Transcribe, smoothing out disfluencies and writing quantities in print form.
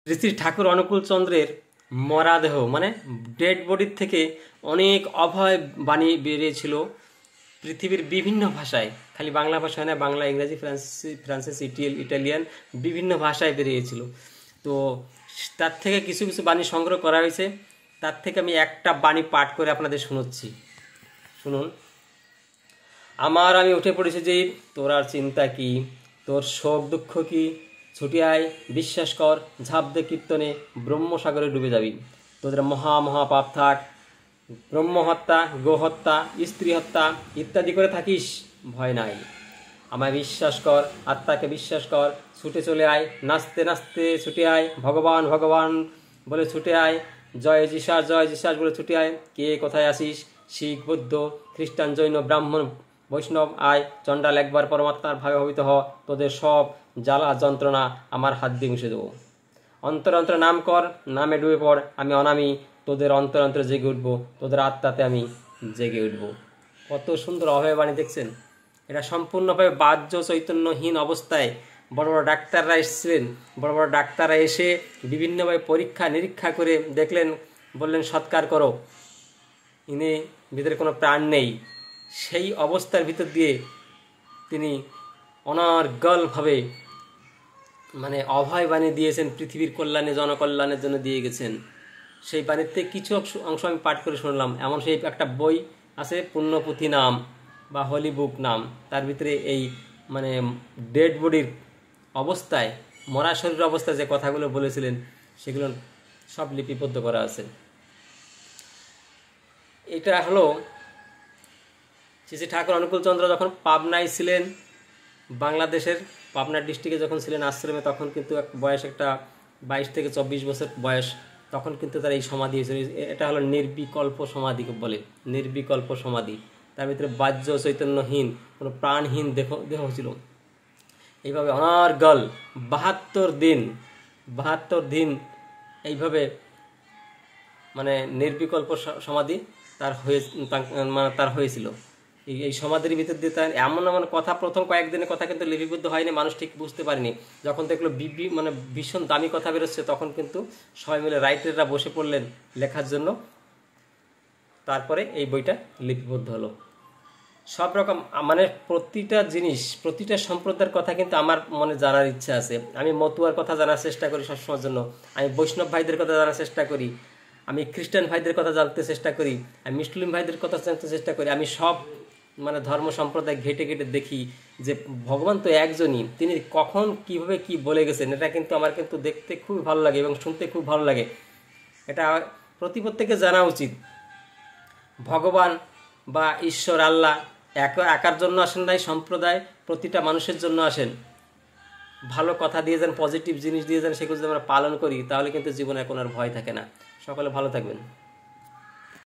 শ্রী শ্রী ঠাকুর অনুকূল চন্দ্রের মরাদেহ মানে ডেড বডির থেকে অনেক অভয় বাণী বেরিয়েছিল পৃথিবীর বিভিন্ন ভাষায়, খালি বাংলা ভাষায় না, বাংলা, ইংরেজি, ফ্রান্সিস, ইটালিয়ান বিভিন্ন ভাষায় বেরিয়েছিল। তো তার থেকে কিছু কিছু বাণী সংগ্রহ করা হয়েছে। তার থেকে আমি একটা বাণী পাঠ করে আপনাদের শোনাচ্ছি, শুনুন। আমি উঠে পড়েছি যে তোর আর চিন্তা কি, তোর শোক দুঃখ কি, ছুটি আয় বিশ্বাস কর, ঝাঁপ দে কীর্তনে, ব্রহ্মসাগরে ডুবে যাবি। তোদের মহা মহা পাপ থাক, ব্রহ্মহত্যা, গোহত্যা, স্ত্রী হত্যা ইত্যাদি করে থাকিস, ভয় নাই। আমায় বিশ্বাস কর, আত্মাকে বিশ্বাস কর, ছুটে চলে আয়, নাচতে নাচতে ছুটে আয়, ভগবান ভগবান বলে ছুটে আয়, জয় যিশাস বলে ছুটে আয়। কে কোথায় আসিস, শিখ, বৌদ্ধ, খ্রিস্টান, জৈন, ব্রাহ্মণ, বৈষ্ণব আয়, চণ্ডাল একবার পরমাত্মার ভাবে ভাবিত হ, তোদের সব জ্বালা যন্ত্রণা আমার হাত দিয়ে মুছে দেবো। অন্তর অন্তরে নাম কর, নামে ডুবে পড়, আমি অনামি, তোদের অন্তর অন্তরে জেগে উঠবো, তোদের আত্মাতে আমি জেগে উঠবো। কত সুন্দর অভয় বাণী দেখছেন। এটা সম্পূর্ণভাবে বাহ্য চৈতন্যহীন অবস্থায় বড় বড় ডাক্তাররা এসেছিলেন। বড় বড় ডাক্তাররা এসে বিভিন্নভাবে পরীক্ষা নিরীক্ষা করে দেখলেন, বললেন সৎকার করো, ইনি ভিতরে কোনো প্রাণ নেই। সেই অবস্থার ভিতর দিয়ে তিনি অনর্গলভাবে মানে অভয় বাণী দিয়েছেন, পৃথিবীর কল্যাণে, জনকল্যাণের জন্য দিয়ে গেছেন। সেই বাণীতে কিছু অংশ আমি পাঠ করে শুনলাম। এমন সেই একটা বই আছে, পুণ্যপুঁথি নাম বা হলি বুক নাম, তার ভিতরে এই মানে ডেড বডির অবস্থায়, মরা শরীর অবস্থায় যে কথাগুলো বলেছিলেন সেগুলো সব লিপিবদ্ধ করা আছে। এটা হলো শ্রী শ্রী ঠাকুর অনুকূল চন্দ্র যখন পাবনায় ছিলেন, বাংলাদেশের পাবনা ডিস্ট্রিক্টে যখন ছিলেন আশ্রমে, তখন কিন্তু বয়স একটা 22 থেকে 24 বছর বয়স। তখন কিন্তু তার এই সমাধি হয়েছিল। এটা হলো নির্বিকল্প সমাধি বলে, নির্বিকল্প সমাধি। তার ভিতরে বাহ্য চৈতন্যহীন কোনো প্রাণহীন দেহ ছিল। এইভাবে অনর্গল 72 দিন এইভাবে মানে নির্বিকল্প সমাধি তার হয়েছিল। এই সমাধির ভিতর দিয়ে তার এমন এমন কথা, প্রথম কয়েকদিনের কথা কিন্তু লিপিবদ্ধ হয়নি, মানুষ ঠিক বুঝতে পারেনি। যখন দেখলো মানে ভীষণ দামি কথা বেরোচ্ছে, তখন কিন্তু সবাই মিলে রাইটাররা বসে পড়লেন লেখার জন্য। তারপরে এই বইটা লিপিবদ্ধ হলো। সব রকম মানে প্রতিটা জিনিস, প্রতিটা সম্প্রদায়ের কথা কিন্তু আমার মনে জানার ইচ্ছা আছে। আমি মতুয়ার কথা জানার চেষ্টা করি সবসময়ের জন্য, আমি বৈষ্ণব ভাইদের কথা জানার চেষ্টা করি, আমি খ্রিস্টান ভাইদের কথা জানতে চেষ্টা করি, আমি মুসলিম ভাইদের কথা জানতে চেষ্টা করি। আমি সব মানে ধর্ম সম্প্রদায় ঘেটে ঘেটে দেখি যে ভগবান তো একজনই, তিনি কখন কিভাবে কি বলে গেছেন। এটা কিন্তু আমার কিন্তু দেখতে খুব ভালো লাগে এবং শুনতে খুব ভালো লাগে। এটা প্রত্যেকে জানা উচিত। ভগবান বা ঈশ্বর আল্লাহ একার জন্য আসেন নাই, সম্প্রদায় প্রতিটা মানুষের জন্য আসেন। ভালো কথা দিয়ে যান, পজিটিভ জিনিস দিয়ে যান, সেগুলো যদি আমরা পালন করি, তাহলে কিন্তু জীবনে কোনো আর ভয় থাকে না। সকলে ভালো থাকবেন।